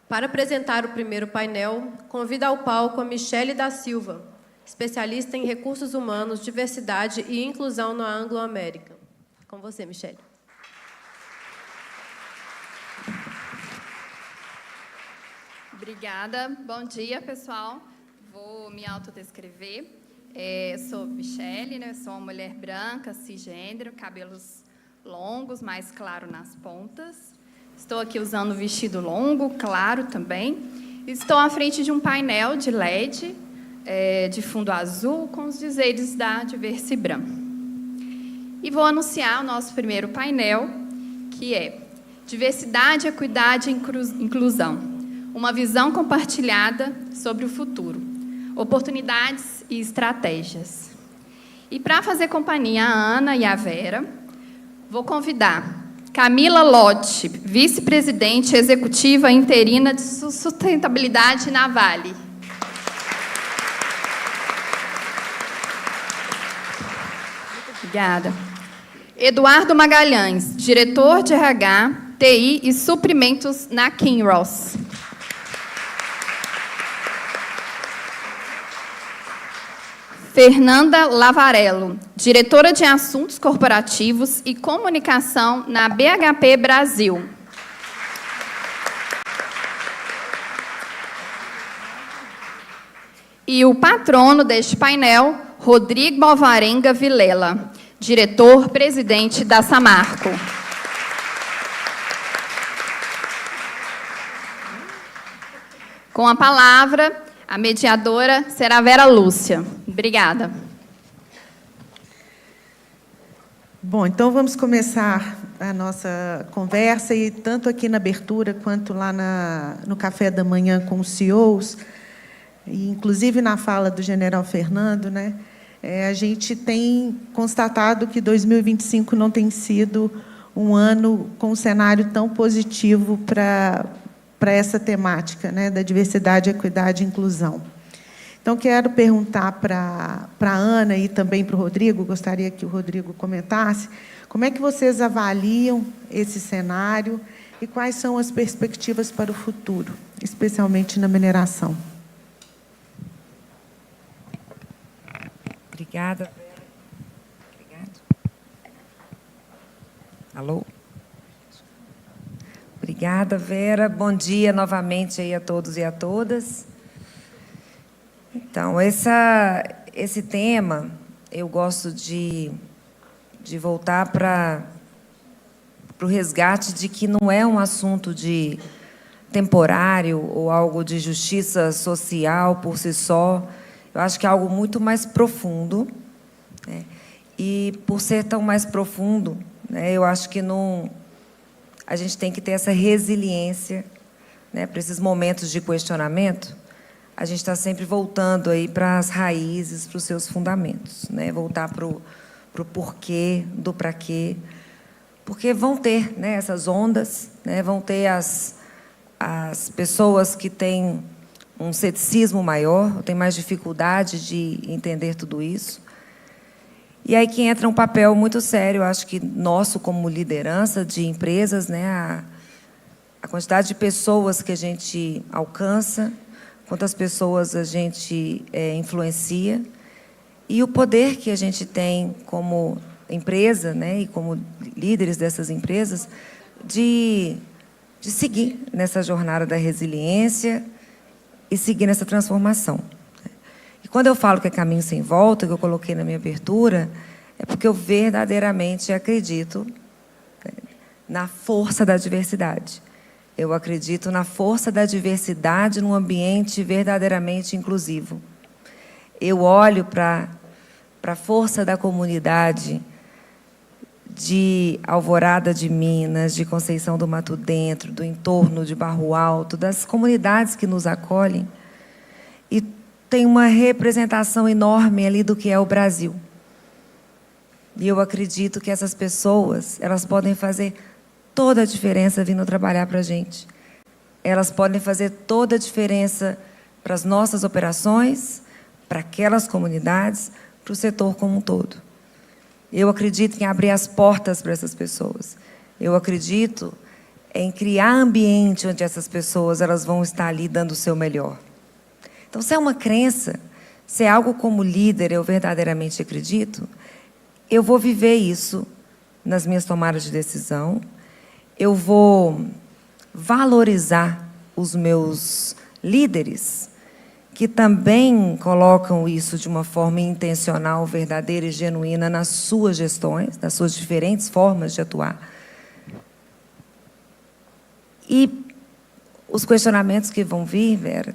Para apresentar o primeiro painel, convido ao palco a Michele da Silva, especialista em recursos humanos, diversidade e inclusão na Anglo-América. Com você, Michele. Obrigada. Bom dia, pessoal. Vou me autodescrever. Sou Michele, né? Sou uma mulher branca, cisgênero, cabelos longos, mais claro nas pontas. Estou aqui usando vestido longo, claro também. Estou à frente de um painel de LED, de fundo azul, com os dizeres da Diversibram. E vou anunciar o nosso primeiro painel, que é Diversidade, Equidade e Inclusão. Uma visão compartilhada sobre o futuro. Oportunidades e estratégias. E para fazer companhia à Ana e à Vera, vou convidar Camila Lotti, vice-presidente executiva interina de sustentabilidade na Vale. Obrigada. Eduardo Magalhães, diretor de RH, TI e suprimentos na Kinross. Fernanda Lavarello, diretora de Assuntos Corporativos e Comunicação na BHP Brasil. E o patrono deste painel, Rodrigo Alvarenga Vilela, diretor-presidente da Samarco. Com a palavra, a mediadora será Vera Lúcia. Obrigada. Bom, então vamos começar a nossa conversa, e tanto aqui na abertura quanto lá no café da manhã com os CEOs, e inclusive na fala do general Fernando, né, a gente tem constatado que 2025 não tem sido um ano com um cenário tão positivo para essa temática, né, da diversidade, equidade e inclusão. Então, quero perguntar para a Ana e também para o Rodrigo, gostaria que o Rodrigo comentasse, como é que vocês avaliam esse cenário e quais são as perspectivas para o futuro, especialmente na mineração? Obrigada. Obrigado. Alô? Obrigada, Vera. Bom dia novamente aí a todos e a todas. Então, esse tema, eu gosto de voltar para o resgate de que não é um assunto de temporário ou algo de justiça social por si só. Eu acho que é algo muito mais profundo, né? E, por ser tão mais profundo, né, eu acho que a gente tem que ter essa resiliência, né, para esses momentos de questionamento. A gente está sempre voltando aí para as raízes, para os seus fundamentos, né? Voltar para o porquê, do para quê. Porque vão ter, né, essas ondas, né? Vão ter as pessoas que têm um ceticismo maior, têm mais dificuldade de entender tudo isso. E aí que entra um papel muito sério, acho que nosso como liderança de empresas, né? A quantidade de pessoas que a gente alcança, quantas pessoas a gente influencia, e o poder que a gente tem como empresa, né, e como líderes dessas empresas, de seguir nessa jornada da resiliência e seguir nessa transformação. E quando eu falo que é caminho sem volta, que eu coloquei na minha abertura, é porque eu verdadeiramente acredito, né, na força da diversidade. Eu acredito na força da diversidade num ambiente verdadeiramente inclusivo. Eu olho para a força da comunidade de Alvorada de Minas, de Conceição do Mato Dentro, do entorno de Barro Alto, das comunidades que nos acolhem, e tem uma representação enorme ali do que é o Brasil. E eu acredito que essas pessoas, elas podem fazer toda a diferença vindo trabalhar para a gente. Elas podem fazer toda a diferença para as nossas operações, para aquelas comunidades, para o setor como um todo. Eu acredito em abrir as portas para essas pessoas. Eu acredito é em criar ambiente onde essas pessoas elas vão estar ali dando o seu melhor. Então, se é uma crença, se é algo como líder eu verdadeiramente acredito, eu vou viver isso nas minhas tomadas de decisão, eu vou valorizar os meus líderes, que também colocam isso de uma forma intencional, verdadeira e genuína nas suas gestões, nas suas diferentes formas de atuar. E os questionamentos que vão vir, Vera,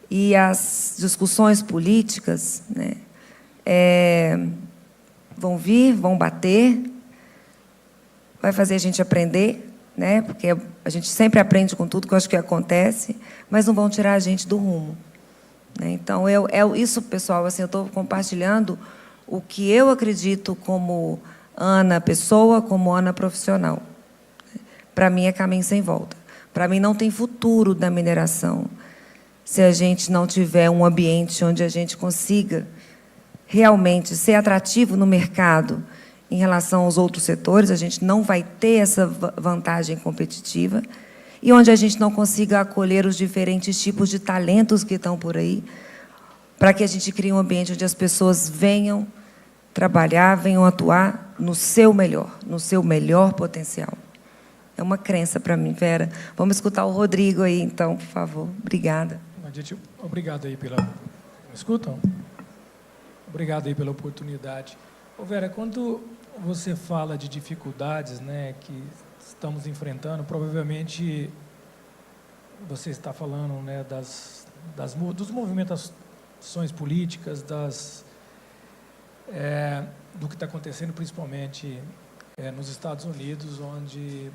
e as discussões políticas, né, vão vir, vão bater, vai fazer a gente aprender, né, porque a gente sempre aprende com tudo que eu acho que acontece, mas não vão tirar a gente do rumo. Né? Então, isso, pessoal, assim, eu estou compartilhando o que eu acredito como Ana pessoa, como Ana profissional. Para mim, é caminho sem volta. Para mim, não tem futuro da mineração se a gente não tiver um ambiente onde a gente consiga realmente ser atrativo no mercado em relação aos outros setores, a gente não vai ter essa vantagem competitiva, e onde a gente não consiga acolher os diferentes tipos de talentos que estão por aí, para que a gente crie um ambiente onde as pessoas venham trabalhar, venham atuar no seu melhor potencial. É uma crença para mim, Vera. Vamos escutar o Rodrigo aí, então, por favor. Obrigada. Obrigado aí pela... Me escutam? Obrigado aí pela oportunidade. Ô Vera, quando você fala de dificuldades, né, que estamos enfrentando, provavelmente você está falando, né, dos movimentações políticas, do que está acontecendo principalmente nos Estados Unidos, onde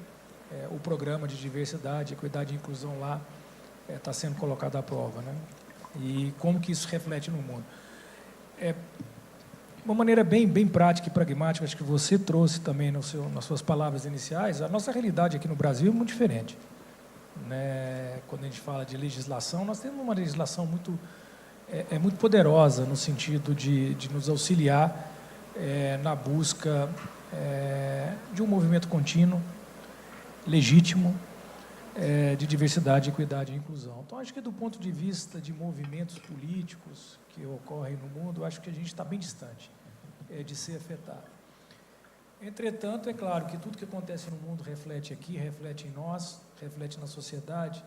o programa de diversidade, equidade e inclusão lá está sendo colocado à prova, né? E como que isso reflete no mundo. Uma maneira bem prática e pragmática, acho que você trouxe também nas suas palavras iniciais, a nossa realidade aqui no Brasil é muito diferente. Né? Quando a gente fala de legislação, nós temos uma legislação muito poderosa no sentido de nos auxiliar na busca de um movimento contínuo, legítimo, de diversidade, equidade e inclusão. Então, acho que do ponto de vista de movimentos políticos que ocorrem no mundo, acho que a gente está bem distante de ser afetado. Entretanto, é claro que tudo que acontece no mundo reflete aqui, reflete em nós, reflete na sociedade,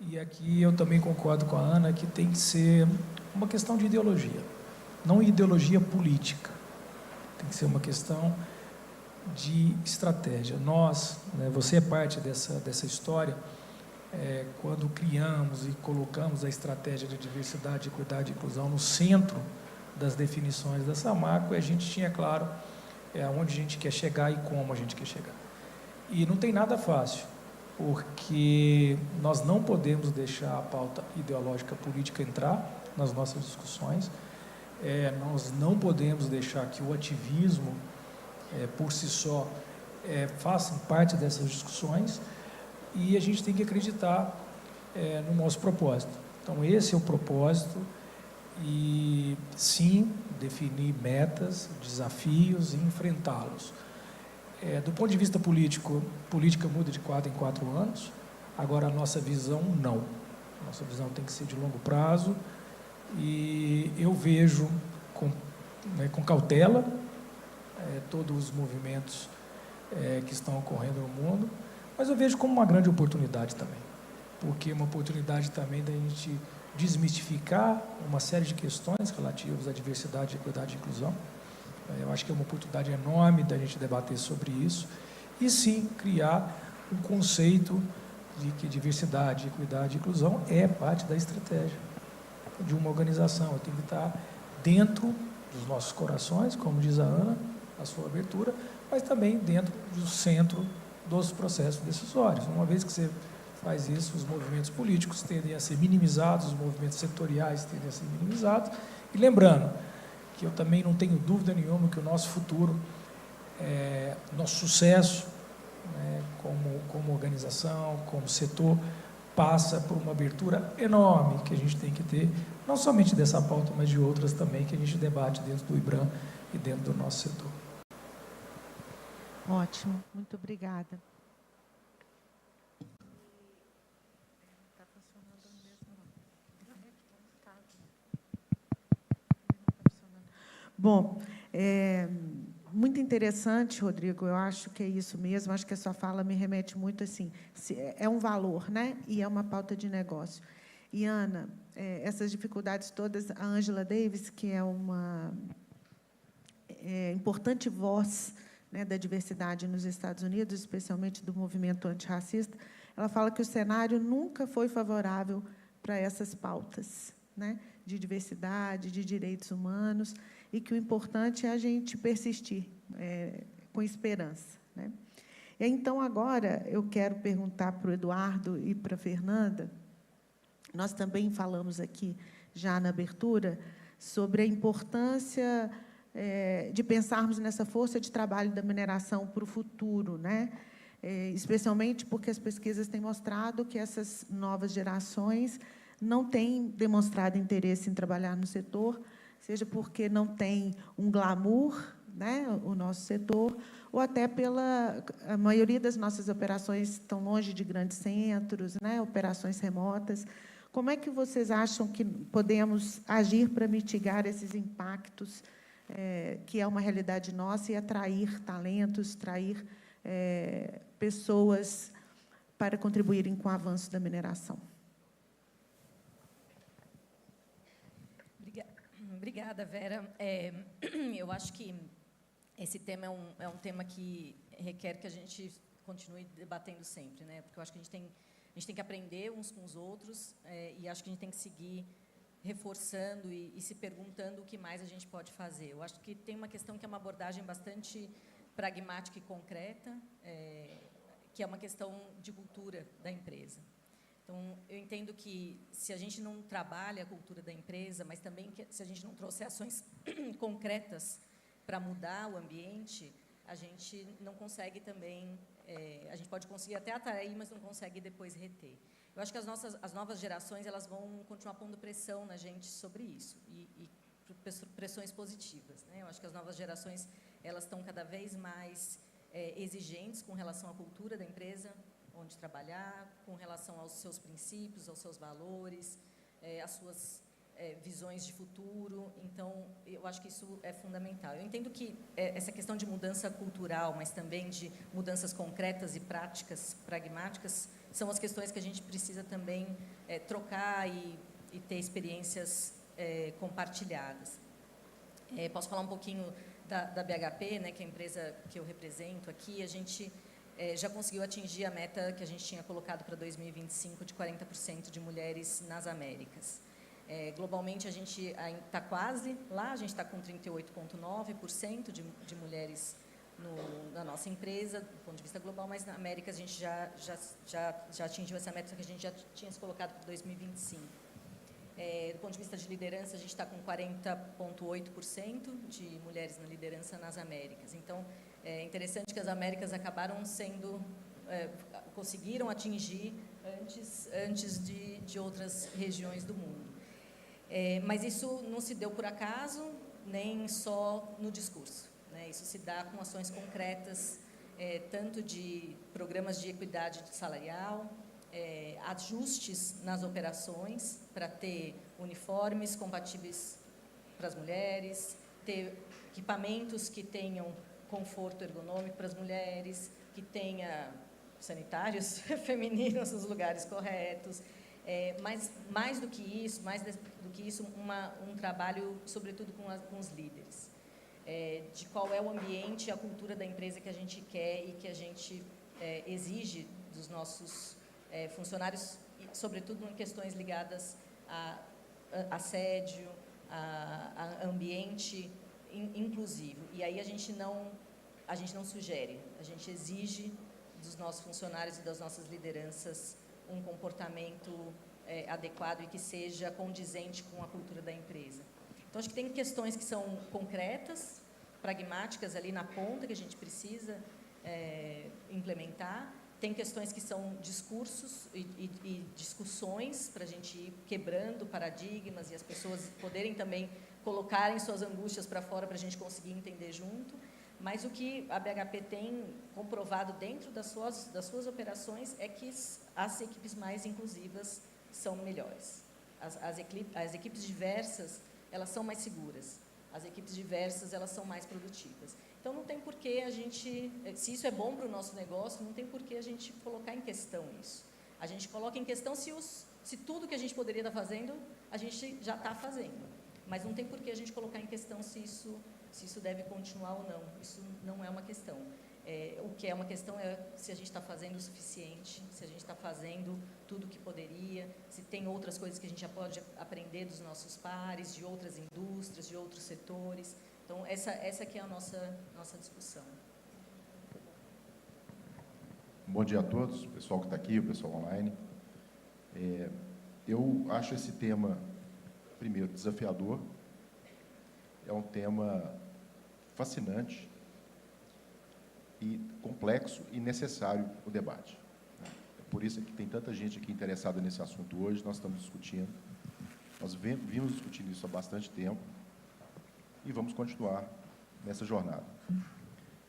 e aqui eu também concordo com a Ana que tem que ser uma questão de ideologia, não ideologia política, tem que ser uma questão de estratégia. Nós, né, você é parte dessa história, quando criamos e colocamos a estratégia de diversidade, equidade e inclusão no centro das definições da Samarco, a gente tinha claro onde a gente quer chegar e como a gente quer chegar. E não tem nada fácil, porque nós não podemos deixar a pauta ideológica política entrar nas nossas discussões, nós não podemos deixar que o ativismo por si só façam parte dessas discussões, e a gente tem que acreditar no nosso propósito. Então, esse é o propósito, e sim, definir metas, desafios e enfrentá-los. Do ponto de vista político, política muda de 4 em 4 anos, agora a nossa visão não. Nossa visão tem que ser de longo prazo, e eu vejo com cautela todos os movimentos que estão ocorrendo no mundo, mas eu vejo como uma grande oportunidade também, porque é uma oportunidade também da gente desmistificar uma série de questões relativas à diversidade, equidade e inclusão. Eu acho que é uma oportunidade enorme da gente debater sobre isso e, sim, criar um conceito de que diversidade, equidade e inclusão é parte da estratégia de uma organização. Eu tenho que estar dentro dos nossos corações, como diz a Ana, a sua abertura, mas também dentro do centro dos processos decisórios. Uma vez que você faz isso, os movimentos políticos tendem a ser minimizados, os movimentos setoriais tendem a ser minimizados. E lembrando que eu também não tenho dúvida nenhuma que o nosso futuro, nosso sucesso, né, como organização, como setor, passa por uma abertura enorme que a gente tem que ter, não somente dessa pauta, mas de outras também, que a gente debate dentro do IBRAM e dentro do nosso setor. Ótimo, muito obrigada. Bom, muito interessante, Rodrigo, eu acho que é isso mesmo, acho que a sua fala me remete muito assim, é um valor, né? E é uma pauta de negócio. E, Ana, essas dificuldades todas, a Angela Davis, que é uma importante voz, né, da diversidade nos Estados Unidos, especialmente do movimento antirracista, ela fala que o cenário nunca foi favorável para essas pautas, né, de diversidade, de direitos humanos, e que o importante é a gente persistir com esperança, né? E, então, agora, eu quero perguntar para o Eduardo e para a Fernanda, nós também falamos aqui, já na abertura, sobre a importância de pensarmos nessa força de trabalho da mineração para o futuro, né? Especialmente porque as pesquisas têm mostrado que essas novas gerações não têm demonstrado interesse em trabalhar no setor, seja porque não tem um glamour, né, o nosso setor, ou até a maioria das nossas operações estão longe de grandes centros, né, operações remotas. Como é que vocês acham que podemos agir para mitigar esses impactos, que é uma realidade nossa, e atrair talentos, atrair pessoas para contribuírem com o avanço da mineração? Obrigada, Vera. Eu acho que esse tema é um tema que requer que a gente continue debatendo sempre, né? Porque eu acho que a gente tem que aprender uns com os outros, e acho que a gente tem que seguir reforçando e se perguntando o que mais a gente pode fazer. Eu acho que tem uma questão que é uma abordagem bastante pragmática e concreta, que é uma questão de cultura da empresa. Então, eu entendo que, se a gente não trabalha a cultura da empresa, mas também se a gente não trouxer ações concretas para mudar o ambiente, a gente não consegue também... a gente pode conseguir até atrair, mas não consegue depois reter. Eu acho que as novas gerações elas vão continuar pondo pressão na gente sobre isso, e pressões positivas, né? Eu acho que as novas gerações elas estão cada vez mais exigentes com relação à cultura da empresa, onde trabalhar, com relação aos seus princípios, aos seus valores, às suas visões de futuro. Então, eu acho que isso é fundamental. Eu entendo que essa questão de mudança cultural, mas também de mudanças concretas e práticas, pragmáticas, são as questões que a gente precisa também trocar e ter experiências compartilhadas. Posso falar um pouquinho da BHP, né, que é a empresa que eu represento aqui. A gente já conseguiu atingir a meta que a gente tinha colocado para 2025 de 40% de mulheres nas Américas. Globalmente, a gente está quase lá, a gente está com 38,9% de mulheres na nossa empresa, do ponto de vista global, mas na América a gente já atingiu essa meta que a gente já tinha se colocado para 2025. Do ponto de vista de liderança, a gente está com 40,8% de mulheres na liderança nas Américas. Então, é interessante que as Américas acabaram conseguiram atingir antes de outras regiões do mundo. Mas isso não se deu por acaso, nem só no discurso, né? Isso se dá com ações concretas, tanto de programas de equidade salarial, ajustes nas operações para ter uniformes compatíveis para as mulheres, ter equipamentos que tenham conforto ergonômico para as mulheres, que tenha sanitários femininos nos lugares corretos, mas mais do que isso, um trabalho, sobretudo, com os líderes, de qual é o ambiente e a cultura da empresa que a gente quer e que a gente exige dos nossos funcionários, sobretudo em questões ligadas a assédio, a ambiente inclusivo. E aí a gente não sugere, a gente exige dos nossos funcionários e das nossas lideranças um comportamento adequado e que seja condizente com a cultura da empresa. Então, acho que tem questões que são concretas, pragmáticas ali na ponta, que a gente precisa implementar. Tem questões que são discursos e discussões para a gente ir quebrando paradigmas e as pessoas poderem também colocarem suas angústias para fora para a gente conseguir entender junto. Mas o que a BHP tem comprovado dentro das suas operações é que as equipes mais inclusivas são melhores. As equipes diversas, elas são mais seguras. as equipes diversas, elas são mais produtivas. Então, não tem por que a gente, se isso é bom para o nosso negócio, não tem por que a gente colocar em questão isso. A gente coloca em questão se tudo que a gente poderia estar fazendo, a gente já está fazendo. Mas não tem por que a gente colocar em questão se isso deve continuar ou não. Isso não é uma questão. O que é uma questão é se a gente está fazendo o suficiente, se a gente está fazendo tudo o que poderia, se tem outras coisas que a gente já pode aprender dos nossos pares, de outras indústrias, de outros setores. Então, essa que é a nossa discussão. Bom dia a todos, o pessoal que está aqui, o pessoal online. Eu acho esse tema, primeiro, desafiador. É um tema fascinante e complexo e necessário o debate. É por isso que tem tanta gente aqui interessada nesse assunto hoje, nós estamos discutindo. Nós vimos discutindo isso há bastante tempo e vamos continuar nessa jornada.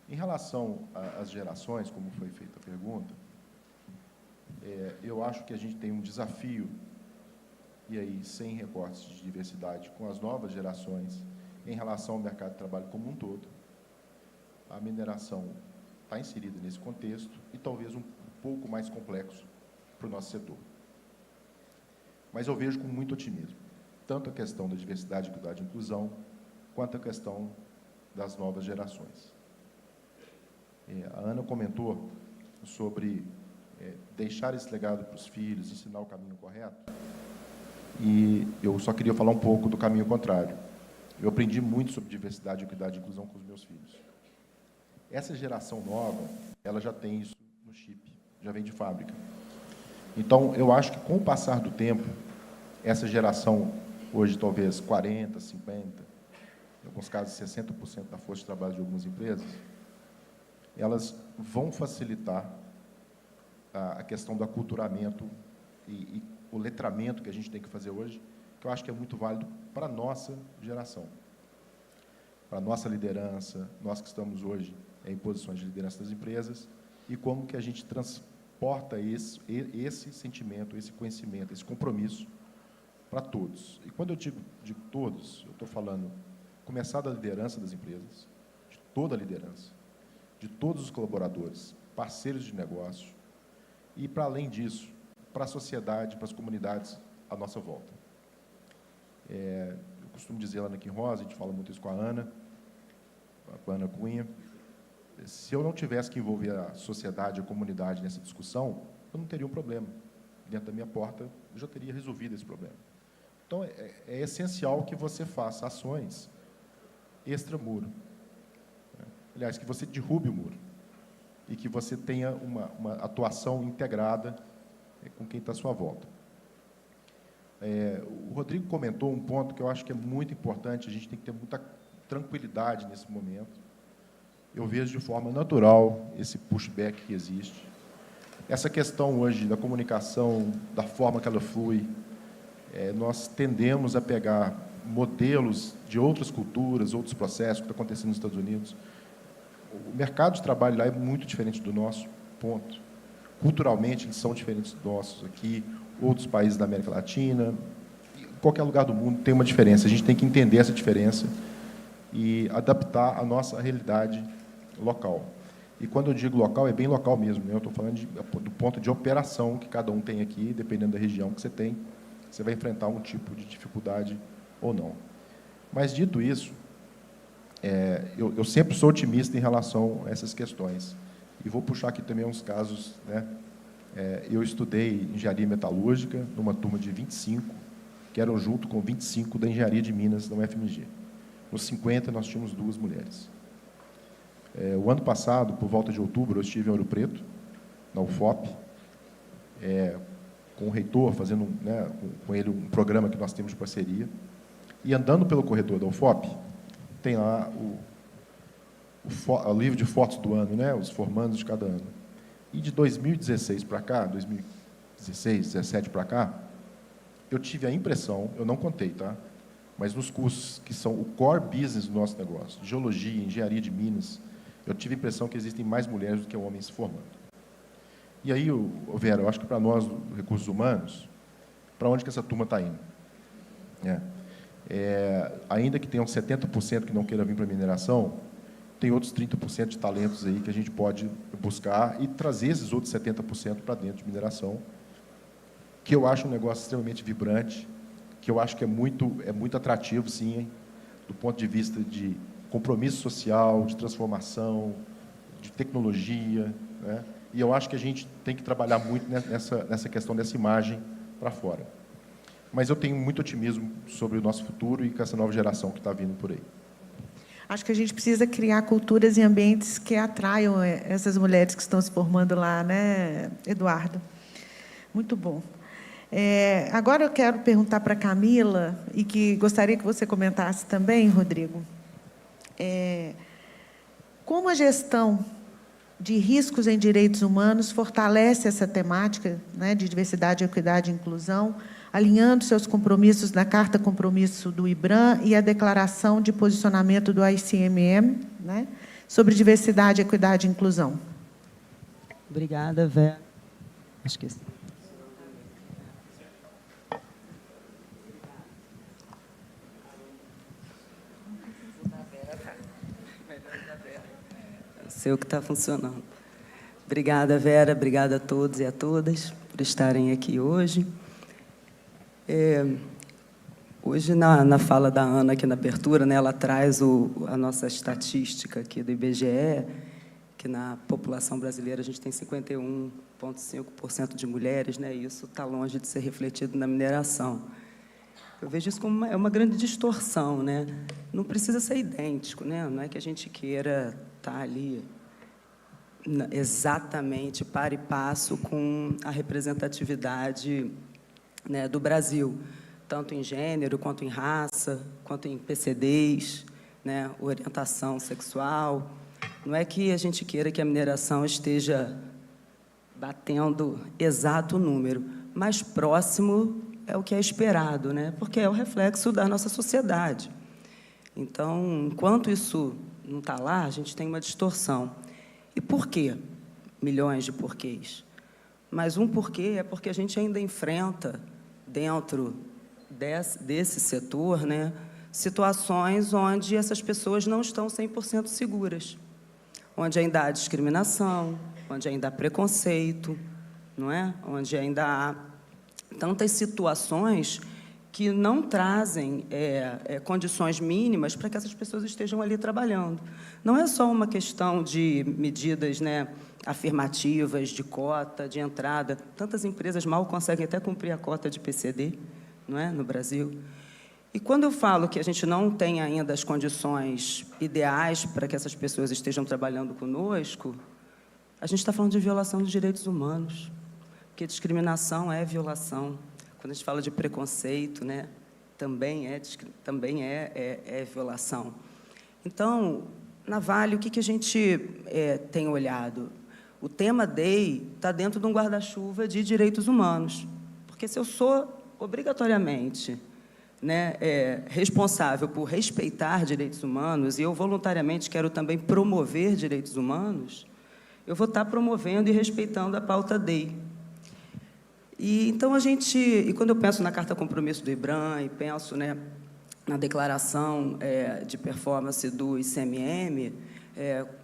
Em relação às gerações, como foi feita a pergunta, eu acho que a gente tem um desafio, e aí sem recortes de diversidade, com as novas gerações, em relação ao mercado de trabalho como um todo. A mineração está inserida nesse contexto e talvez um pouco mais complexo para o nosso setor. Mas eu vejo com muito otimismo, tanto a questão da diversidade, equidade e inclusão, quanto a questão das novas gerações. A Ana comentou sobre deixar esse legado para os filhos, ensinar o caminho correto, e eu só queria falar um pouco do caminho contrário. Eu aprendi muito sobre diversidade, equidade e inclusão com os meus filhos. Essa geração nova, ela já tem isso no chip, já vem de fábrica. Então, eu acho que com o passar do tempo, essa geração, hoje talvez 40%, 50%, em alguns casos 60% da força de trabalho de algumas empresas, elas vão facilitar a questão do aculturamento e o letramento que a gente tem que fazer hoje, que eu acho que é muito válido para a nossa geração, para a nossa liderança, nós que estamos hoje em posições de liderança das empresas, e como que a gente transporta esse sentimento, esse conhecimento, esse compromisso para todos. E quando eu digo todos, eu estou falando começar da liderança das empresas, de toda a liderança, de todos os colaboradores, parceiros de negócio, e, para além disso, para a sociedade, para as comunidades à nossa volta. Eu costumo dizer lá na Kim Rosa, a gente fala muito isso com a Ana Cunha, se eu não tivesse que envolver a sociedade, a comunidade nessa discussão, eu não teria um problema. Dentro da minha porta, eu já teria resolvido esse problema. Então, é essencial que você faça ações extramuro. Aliás, que você derrube o muro e que você tenha uma atuação integrada com quem está à sua volta. O Rodrigo comentou um ponto que eu acho que é muito importante, a gente tem que ter muita tranquilidade nesse momento. Eu vejo de forma natural esse pushback que existe. Essa questão hoje da comunicação, da forma que ela flui, nós tendemos a pegar modelos de outras culturas, outros processos que estão acontecendo nos Estados Unidos. O mercado de trabalho lá é muito diferente do nosso, ponto. Culturalmente, eles são diferentes dos nossos aqui, outros países da América Latina, em qualquer lugar do mundo tem uma diferença. A gente tem que entender essa diferença e adaptar a nossa realidade local. E quando eu digo local, é bem local mesmo, né? Eu estou falando do ponto de operação que cada um tem aqui, dependendo da região que você tem, você vai enfrentar um tipo de dificuldade ou não. Mas, dito isso, eu sempre sou otimista em relação a essas questões. E vou puxar aqui também uns casos, né? Eu estudei engenharia metalúrgica numa turma de 25, que eram junto com 25 da engenharia de Minas, da UFMG. Nos 50, nós tínhamos 2 mulheres. O ano passado, por volta de outubro, eu estive em Ouro Preto, na UFOP, com o reitor, fazendo com ele um programa que nós temos de parceria. E andando pelo corredor da UFOP, tem lá o livro de fotos do ano, né, os formandos de cada ano. E de 2016 para cá, 2016, 2017 para cá, eu tive a impressão, eu não contei, tá? Mas nos cursos que são o core business do nosso negócio, geologia, engenharia de Minas, eu tive a impressão que existem mais mulheres do que homens se formando. E aí, Vera, eu acho que para nós, recursos humanos, para onde que essa turma está indo? Ainda que tenham 70% que não queiram vir para a mineração, tem outros 30% de talentos aí que a gente pode buscar e trazer esses outros 70% para dentro de mineração, que eu acho um negócio extremamente vibrante, que eu acho que é muito atrativo, sim, do ponto de vista de compromisso social, de transformação, de tecnologia, né? E eu acho que a gente tem que trabalhar muito nessa questão dessa imagem para fora. Mas eu tenho muito otimismo sobre o nosso futuro e com essa nova geração que está vindo por aí. Acho que a gente precisa criar culturas e ambientes que atraiam essas mulheres que estão se formando lá, né, Eduardo? Muito bom. Agora eu quero perguntar para a Camila, e que gostaria que você comentasse também, Rodrigo, como a gestão de riscos em direitos humanos fortalece essa temática, né, de diversidade, equidade e inclusão, alinhando seus compromissos na Carta Compromisso do IBRAM e a Declaração de Posicionamento do ICMM, né, sobre diversidade, equidade e inclusão. Obrigada, Vera. Esqueci. Sei o que está funcionando. Obrigada, Vera. Obrigada a todos e a todas por estarem aqui hoje. Hoje, na fala da Ana, aqui na abertura, né, ela traz a nossa estatística aqui do IBGE, que na população brasileira a gente tem 51,5% de mulheres, né, e isso está longe de ser refletido na mineração. Eu vejo isso como uma grande distorção, né? Não precisa ser idêntico, né? Não é que a gente queira estar ali exatamente par e passo com a representatividade, né, do Brasil, tanto em gênero, quanto em raça, quanto em PCDs, né, orientação sexual. Não é que a gente queira que a mineração esteja batendo exato número, mas próximo é o que é esperado, né, porque é o reflexo da nossa sociedade. Então, enquanto isso não está lá, a gente tem uma distorção. E por quê? Milhões de porquês. Mas um porquê é porque a gente ainda enfrenta, dentro desse setor, né, situações onde essas pessoas não estão 100% seguras, onde ainda há discriminação, onde ainda há preconceito, não é? Onde ainda há tantas situações que não trazem condições mínimas para que essas pessoas estejam ali trabalhando. Não é só uma questão de medidas, né, afirmativas, de cota, de entrada. Tantas empresas mal conseguem até cumprir a cota de PCD, não é, no Brasil. E quando eu falo que a gente não tem ainda as condições ideais para que essas pessoas estejam trabalhando conosco, a gente está falando de violação de direitos humanos, porque discriminação é violação. Quando a gente fala de preconceito, né, também é violação. Então, na Vale, o que a gente tem olhado? O tema DEI está dentro de um guarda-chuva de direitos humanos, porque se eu sou obrigatoriamente, né, responsável por respeitar direitos humanos, e eu voluntariamente quero também promover direitos humanos, eu vou estar promovendo e respeitando a pauta DEI. E então e quando eu penso na Carta Compromisso do IBRAM e penso, né, na declaração de performance do ICMM,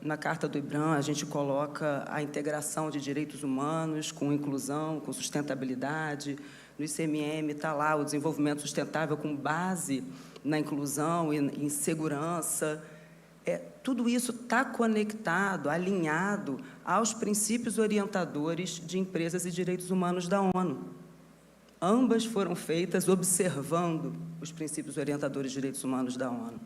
na Carta do IBRAM a gente coloca a integração de direitos humanos com inclusão, com sustentabilidade. No ICMM está lá o desenvolvimento sustentável com base na inclusão e em segurança. Tudo isso está conectado, alinhado aos princípios orientadores de empresas e direitos humanos da ONU. Ambas foram feitas observando os princípios orientadores de direitos humanos da ONU.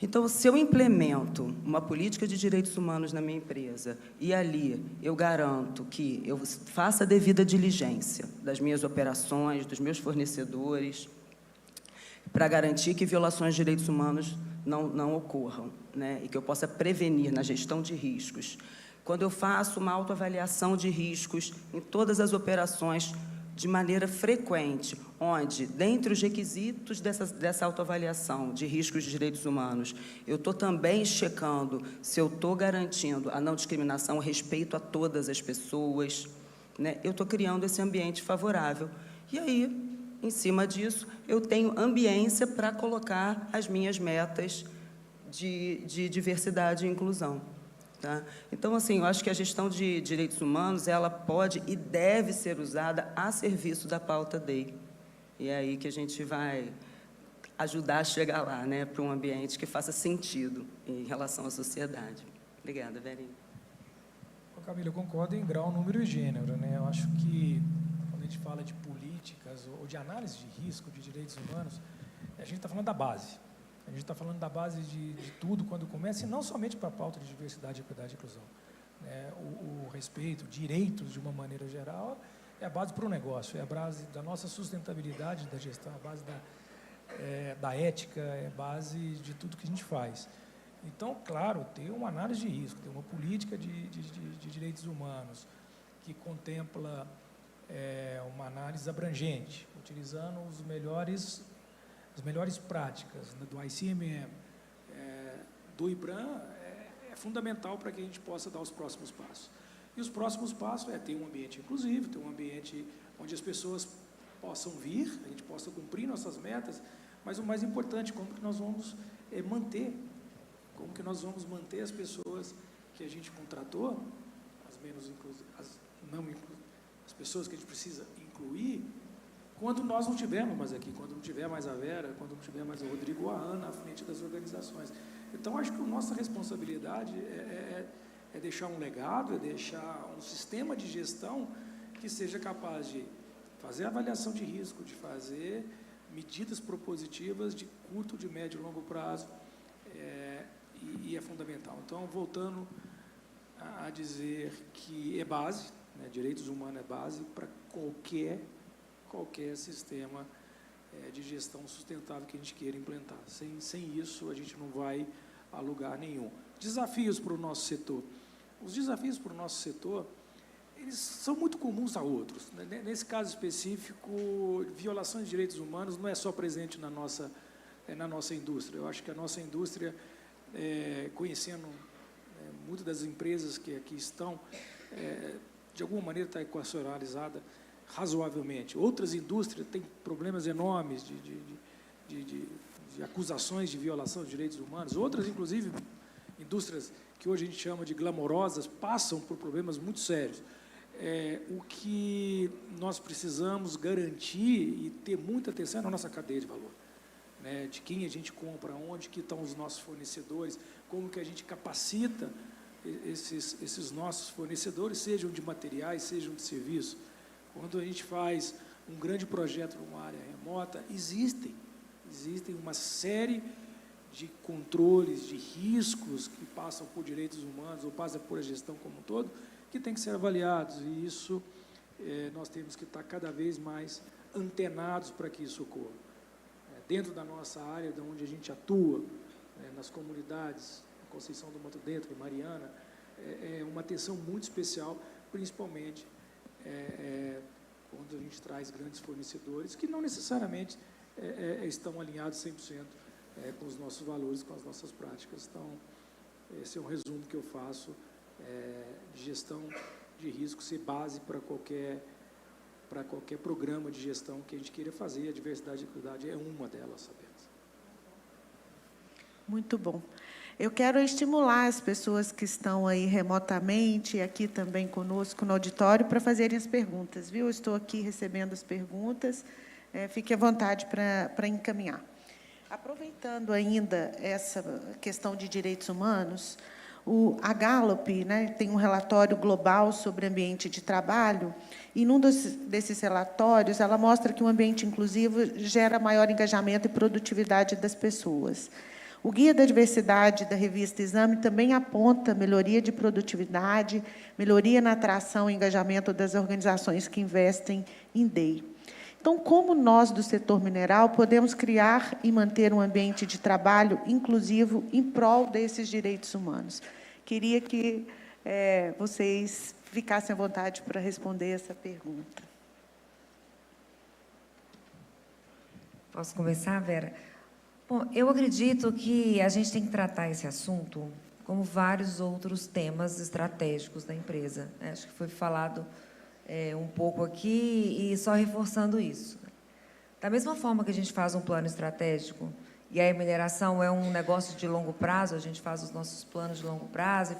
Então, se eu implemento uma política de direitos humanos na minha empresa e ali eu garanto que eu faça a devida diligência das minhas operações, dos meus fornecedores, para garantir que violações de direitos humanos não ocorram, né, e que eu possa prevenir na gestão de riscos. Quando eu faço uma autoavaliação de riscos em todas as operações de maneira frequente, onde, dentre os requisitos dessa autoavaliação de riscos de direitos humanos, eu estou também checando se eu estou garantindo a não discriminação, o respeito a todas as pessoas, né, eu estou criando esse ambiente favorável. E aí em cima disso, eu tenho ambiência para colocar as minhas metas de diversidade e inclusão. Tá? Então, assim, eu acho que a gestão de direitos humanos, ela pode e deve ser usada a serviço da pauta DEI. E é aí que a gente vai ajudar a chegar lá, né, para um ambiente que faça sentido em relação à sociedade. Obrigada, Verinha. Camila, eu concordo em grau, número e gênero, né? Eu acho que, quando a gente fala de políticas ou de análise de risco de direitos humanos, a gente está falando da base. A gente está falando da base de tudo quando começa, e não somente para a pauta de diversidade, equidade e inclusão. Né? O respeito, direitos, de uma maneira geral, é a base para o negócio, é a base da nossa sustentabilidade da gestão, a base da ética, é a base de tudo que a gente faz. Então, claro, ter uma análise de risco, ter uma política de direitos humanos que contempla uma análise abrangente, utilizando as melhores práticas, né, do ICMM, do IBRAM, é fundamental para que a gente possa dar os próximos passos. E os próximos passos é ter um ambiente inclusivo, ter um ambiente onde as pessoas possam vir, a gente possa cumprir nossas metas, mas o mais importante, como que nós vamos manter as pessoas que a gente contratou, as pessoas que a gente precisa incluir, quando nós não tivermos mais aqui, quando não tiver mais a Vera, quando não tiver mais o Rodrigo ou a Ana à frente das organizações. Então, acho que a nossa responsabilidade é deixar um legado, é deixar um sistema de gestão que seja capaz de fazer avaliação de risco, de fazer medidas propositivas de curto, de médio e longo prazo, e é fundamental. Então, voltando a dizer que é base, né, direitos humanos é base para qualquer sistema de gestão sustentável que a gente queira implantar. Sem isso, a gente não vai a lugar nenhum. Desafios para o nosso setor. Os desafios para o nosso setor, eles são muito comuns a outros. Nesse caso específico, violações de direitos humanos não é só presente na nossa indústria. Eu acho que a nossa indústria, conhecendo muitas das empresas que aqui estão, de alguma maneira está equacionalizada razoavelmente. Outras indústrias têm problemas enormes de acusações de violação de direitos humanos. Outras, inclusive, indústrias que hoje a gente chama de glamorosas, passam por problemas muito sérios. O que nós precisamos garantir e ter muita atenção é na nossa cadeia de valor. Né, de quem a gente compra, onde que estão os nossos fornecedores, como que a gente capacita esses nossos fornecedores, sejam de materiais, sejam de serviços. Quando a gente faz um grande projeto numa área remota, existem uma série de controles, de riscos que passam por direitos humanos ou passam por a gestão como um todo, que tem que ser avaliados, e isso nós temos que estar cada vez mais antenados para que isso ocorra. Dentro da nossa área, de onde a gente atua, nas comunidades, Conceição do Mato Dentro e Mariana, é uma atenção muito especial, principalmente quando a gente traz grandes fornecedores que não necessariamente estão alinhados 100% com os nossos valores, com as nossas práticas. Então, esse é um resumo que eu faço de gestão de risco ser base para qualquer programa de gestão que a gente queira fazer. A diversidade e equidade é uma delas apenas. Muito bom. Eu quero estimular as pessoas que estão aí remotamente e aqui também conosco no auditório para fazerem as perguntas, viu? Eu estou aqui recebendo as perguntas, fique à vontade para encaminhar. Aproveitando ainda essa questão de direitos humanos, a Gallup, né, tem um relatório global sobre ambiente de trabalho, e num desses relatórios ela mostra que o ambiente inclusivo gera maior engajamento e produtividade das pessoas. O Guia da Diversidade da revista Exame também aponta melhoria de produtividade, melhoria na atração e engajamento das organizações que investem em DEI. Então, como nós, do setor mineral, podemos criar e manter um ambiente de trabalho inclusivo em prol desses direitos humanos? Queria que vocês ficassem à vontade para responder essa pergunta. Posso começar, Vera? Bom, eu acredito que a gente tem que tratar esse assunto como vários outros temas estratégicos da empresa. Acho que foi falado um pouco aqui, e só reforçando isso. Da mesma forma que a gente faz um plano estratégico, e a remuneração é um negócio de longo prazo, a gente faz os nossos planos de longo prazo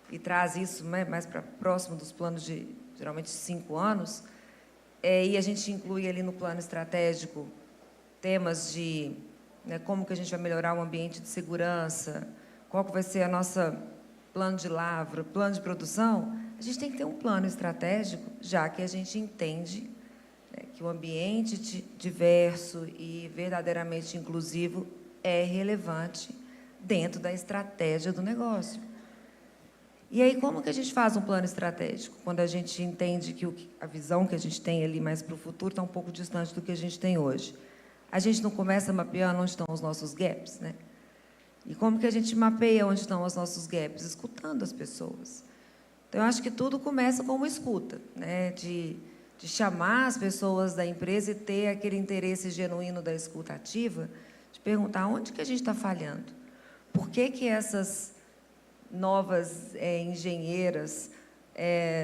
e traz isso, né, mais para próximo dos planos de, geralmente, 5 anos, e a gente inclui ali no plano estratégico temas de, né, como que a gente vai melhorar o ambiente de segurança, qual que vai ser a nossa plano de lavra, plano de produção. A gente tem que ter um plano estratégico, já que a gente entende, né, que o ambiente diverso e verdadeiramente inclusivo é relevante dentro da estratégia do negócio. E aí, como que a gente faz um plano estratégico? Quando a gente entende que a visão que a gente tem ali mais para o futuro está um pouco distante do que a gente tem hoje. A gente não começa mapeando onde estão os nossos gaps, né? E como que a gente mapeia onde estão os nossos gaps? Escutando as pessoas. Então, eu acho que tudo começa com uma escuta, né? De chamar as pessoas da empresa e ter aquele interesse genuíno da escuta ativa, de perguntar onde que a gente está falhando. Por que essas novas engenheiras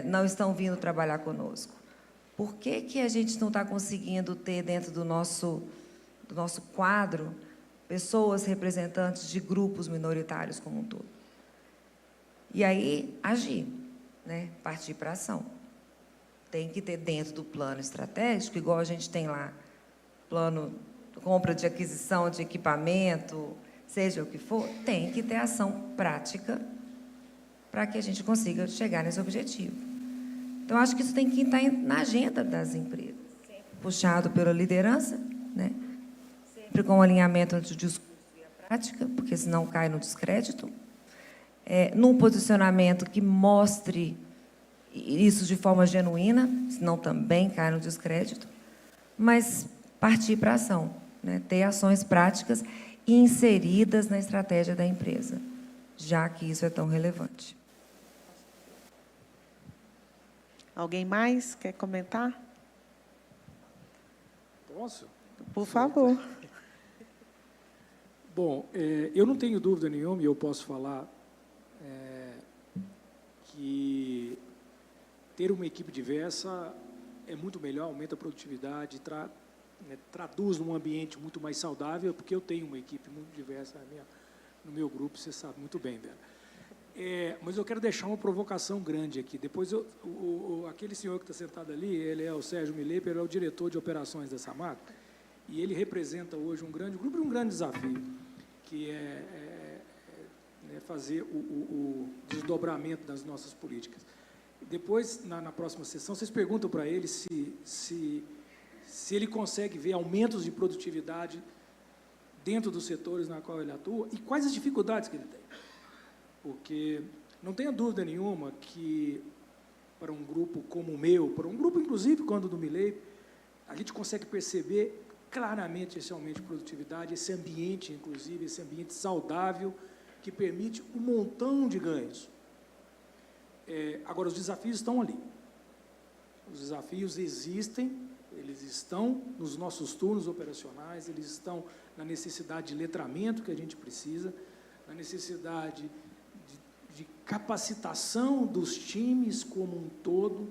não estão vindo trabalhar conosco? Por que a gente não está conseguindo ter dentro do nosso quadro pessoas representantes de grupos minoritários como um todo? E aí, agir, né? Partir para a ação. Tem que ter dentro do plano estratégico, igual a gente tem lá, plano de compra de aquisição de equipamento, seja o que for, tem que ter ação prática para que a gente consiga chegar nesse objetivo. Então, acho que isso tem que estar na agenda das empresas, puxado pela liderança, né? Sempre com alinhamento entre o discurso e a prática, porque senão cai no descrédito, num posicionamento que mostre isso de forma genuína, senão também cai no descrédito, mas partir para a ação, né? Ter ações práticas inseridas na estratégia da empresa, já que isso é tão relevante. Alguém mais quer comentar? Posso? Por favor. Bom, eu não tenho dúvida nenhuma, e eu posso falar que ter uma equipe diversa é muito melhor, aumenta a produtividade, traduz num ambiente muito mais saudável, porque eu tenho uma equipe muito diversa no meu grupo, você sabe muito bem dela. Mas eu quero deixar uma provocação grande aqui. Depois, aquele senhor que está sentado ali, ele é o Sérgio Mileper, ele é o diretor de operações da Samarco, e ele representa hoje um grande grupo e um grande desafio, que é fazer o desdobramento das nossas políticas. Depois, na próxima sessão, vocês perguntam para ele se ele consegue ver aumentos de produtividade dentro dos setores na qual ele atua e quais as dificuldades que ele tem. Porque não tenha dúvida nenhuma que, para um grupo como o meu, para um grupo, inclusive, quando do Milei, a gente consegue perceber claramente esse aumento de produtividade, esse ambiente, inclusive, esse ambiente saudável, que permite um montão de ganhos. Agora, os desafios estão ali. Os desafios existem, eles estão nos nossos turnos operacionais, eles estão na necessidade de letramento que a gente precisa, na necessidade de capacitação dos times como um todo,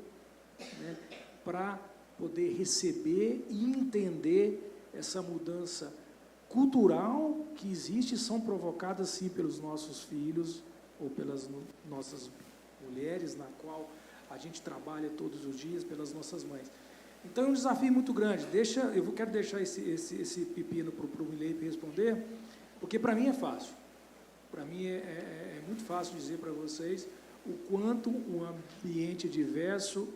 né, para poder receber e entender essa mudança cultural que existe e são provocadas, sim, pelos nossos filhos ou pelas nossas mulheres, na qual a gente trabalha todos os dias, pelas nossas mães. Então, é um desafio muito grande. Eu quero deixar esse pepino para o Milei responder, porque, para mim, é fácil. Para mim, é muito fácil dizer para vocês o quanto um ambiente diverso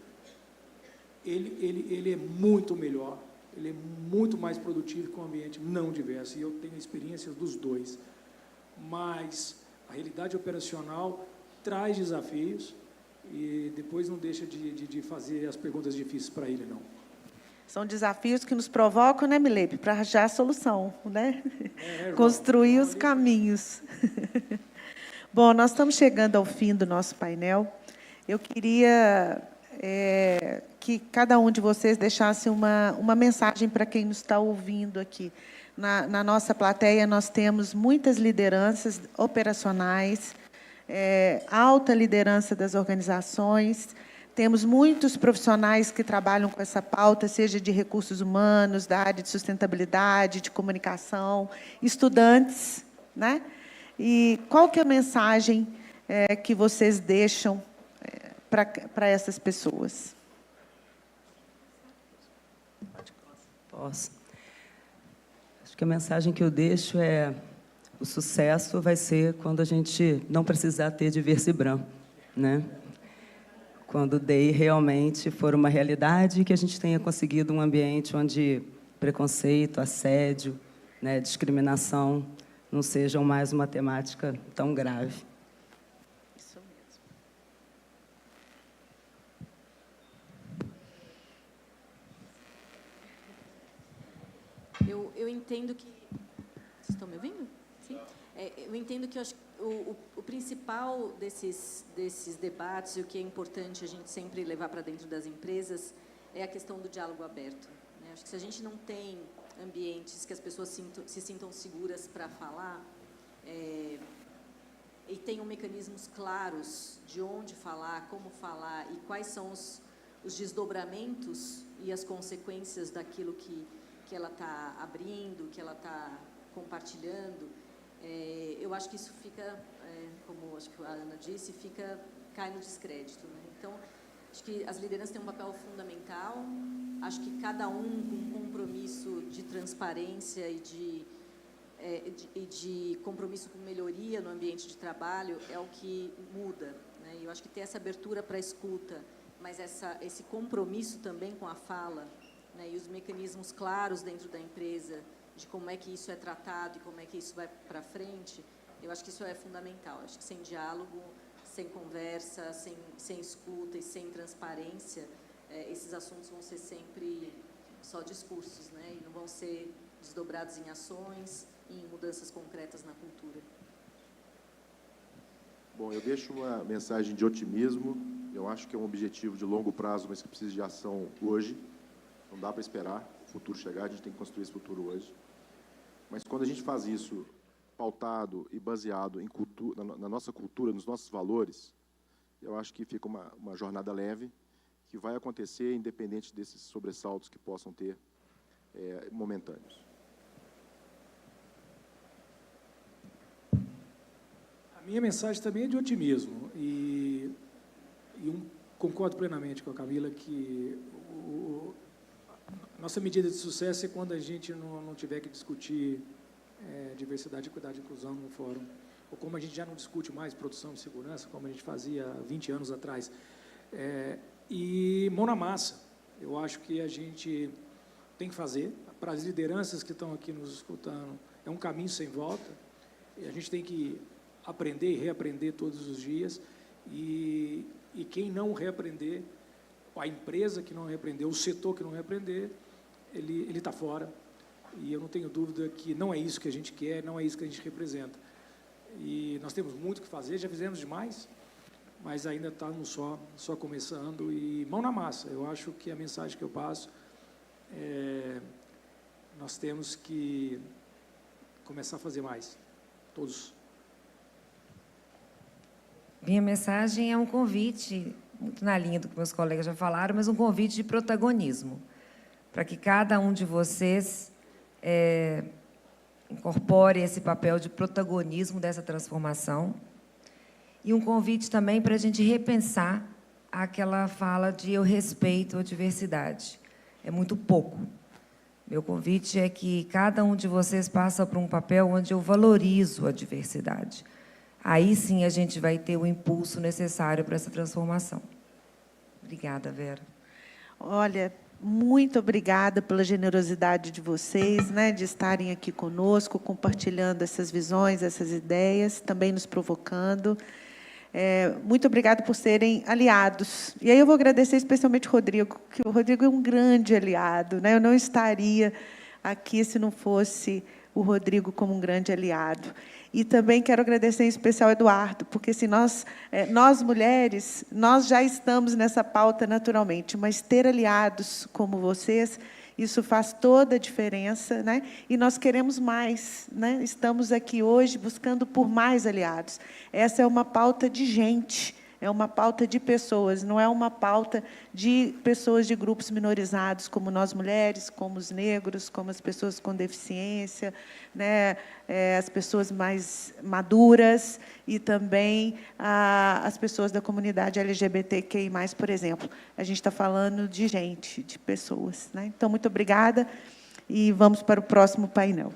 ele é muito melhor, ele é muito mais produtivo que um ambiente não diverso, e eu tenho experiências dos dois. Mas a realidade operacional traz desafios e depois não deixa de fazer as perguntas difíceis para ele, não. São desafios que nos provocam, né, Milepe, para achar a solução, né? Construir os caminhos. Bom, nós estamos chegando ao fim do nosso painel. Eu queria que cada um de vocês deixasse uma mensagem para quem nos está ouvindo aqui. Na nossa plateia, nós temos muitas lideranças operacionais, alta liderança das organizações, temos muitos profissionais que trabalham com essa pauta, seja de recursos humanos, da área de sustentabilidade, de comunicação, estudantes, né? E qual que é a mensagem que vocês deixam para essas pessoas? Posso. Acho que a mensagem que eu deixo é: o sucesso vai ser quando a gente não precisar ter Diversibram, né? Quando o DEI realmente for uma realidade, que a gente tenha conseguido um ambiente onde preconceito, assédio, né, discriminação não sejam mais uma temática tão grave. Isso mesmo. Eu entendo que... Vocês estão me ouvindo? Sim? Eu entendo que o principal desses debates, e o que é importante a gente sempre levar para dentro das empresas, é a questão do diálogo aberto, né? Acho que se a gente não tem ambientes que as pessoas se sintam seguras para falar, e tenham mecanismos claros de onde falar, como falar e quais são os desdobramentos e as consequências daquilo que ela está abrindo, que ela está compartilhando, eu acho que isso fica, como acho que a Ana disse, cai no descrédito, né? Então, acho que as lideranças têm um papel fundamental. Acho que cada um com um compromisso de transparência e de compromisso com melhoria no ambiente de trabalho é o que muda, né? E eu acho que ter essa abertura para a escuta, mas esse compromisso também com a fala, né, e os mecanismos claros dentro da empresa de como é que isso é tratado e como é que isso vai para frente, eu acho que isso é fundamental. Acho que sem diálogo, sem conversa, sem escuta e sem transparência, esses assuntos vão ser sempre só discursos, né, e não vão ser desdobrados em ações e em mudanças concretas na cultura. Bom, eu deixo uma mensagem de otimismo. Eu acho que é um objetivo de longo prazo, mas que precisa de ação hoje. Não dá para esperar o futuro chegar, a gente tem que construir esse futuro hoje. Mas quando a gente faz isso pautado e baseado em cultura, na nossa cultura, nos nossos valores, eu acho que fica uma jornada leve, que vai acontecer independente desses sobressaltos que possam ter momentâneos. A minha mensagem também é de otimismo e concordo plenamente com a Camila que nossa medida de sucesso é quando a gente não tiver que discutir diversidade, equidade e inclusão no fórum, ou como a gente já não discute mais produção e segurança, como a gente fazia 20 anos atrás. E mão na massa, eu acho que a gente tem que fazer. Para as lideranças que estão aqui nos escutando, é um caminho sem volta, e a gente tem que aprender e reaprender todos os dias, e quem não reaprender, a empresa que não reaprender, o setor que não reaprender, ele está fora, e eu não tenho dúvida que não é isso que a gente quer, não é isso que a gente representa. E nós temos muito o que fazer, já fizemos demais, mas ainda estamos só começando, e mão na massa. Eu acho que a mensagem que eu passo nós temos que começar a fazer mais, todos. Minha mensagem é um convite, muito na linha do que meus colegas já falaram, mas um convite de protagonismo, para que cada um de vocês incorpore esse papel de protagonismo dessa transformação, e um convite também para a gente repensar aquela fala de eu respeito a diversidade. É muito pouco. Meu convite é que cada um de vocês passa por um papel onde eu valorizo a diversidade. Aí sim a gente vai ter o impulso necessário para essa transformação. Obrigada, Vera. Olha, muito obrigada pela generosidade de vocês, né, de estarem aqui conosco, compartilhando essas visões, essas ideias, também nos provocando. Muito obrigada por serem aliados. E aí eu vou agradecer especialmente o Rodrigo, que o Rodrigo é um grande aliado, né? Eu não estaria aqui se não fosse o Rodrigo como um grande aliado. E também quero agradecer em especial ao Eduardo, porque assim, nós mulheres, nós já estamos nessa pauta naturalmente, mas ter aliados como vocês, isso faz toda a diferença, né? E nós queremos mais, né? Estamos aqui hoje buscando por mais aliados. Essa é uma pauta de gente, é uma pauta de pessoas, não é uma pauta de pessoas de grupos minorizados, como nós mulheres, como os negros, como as pessoas com deficiência, né, as pessoas mais maduras e também as pessoas da comunidade LGBTQI+, por exemplo. A gente está falando de gente, de pessoas, né? Então, muito obrigada e vamos para o próximo painel.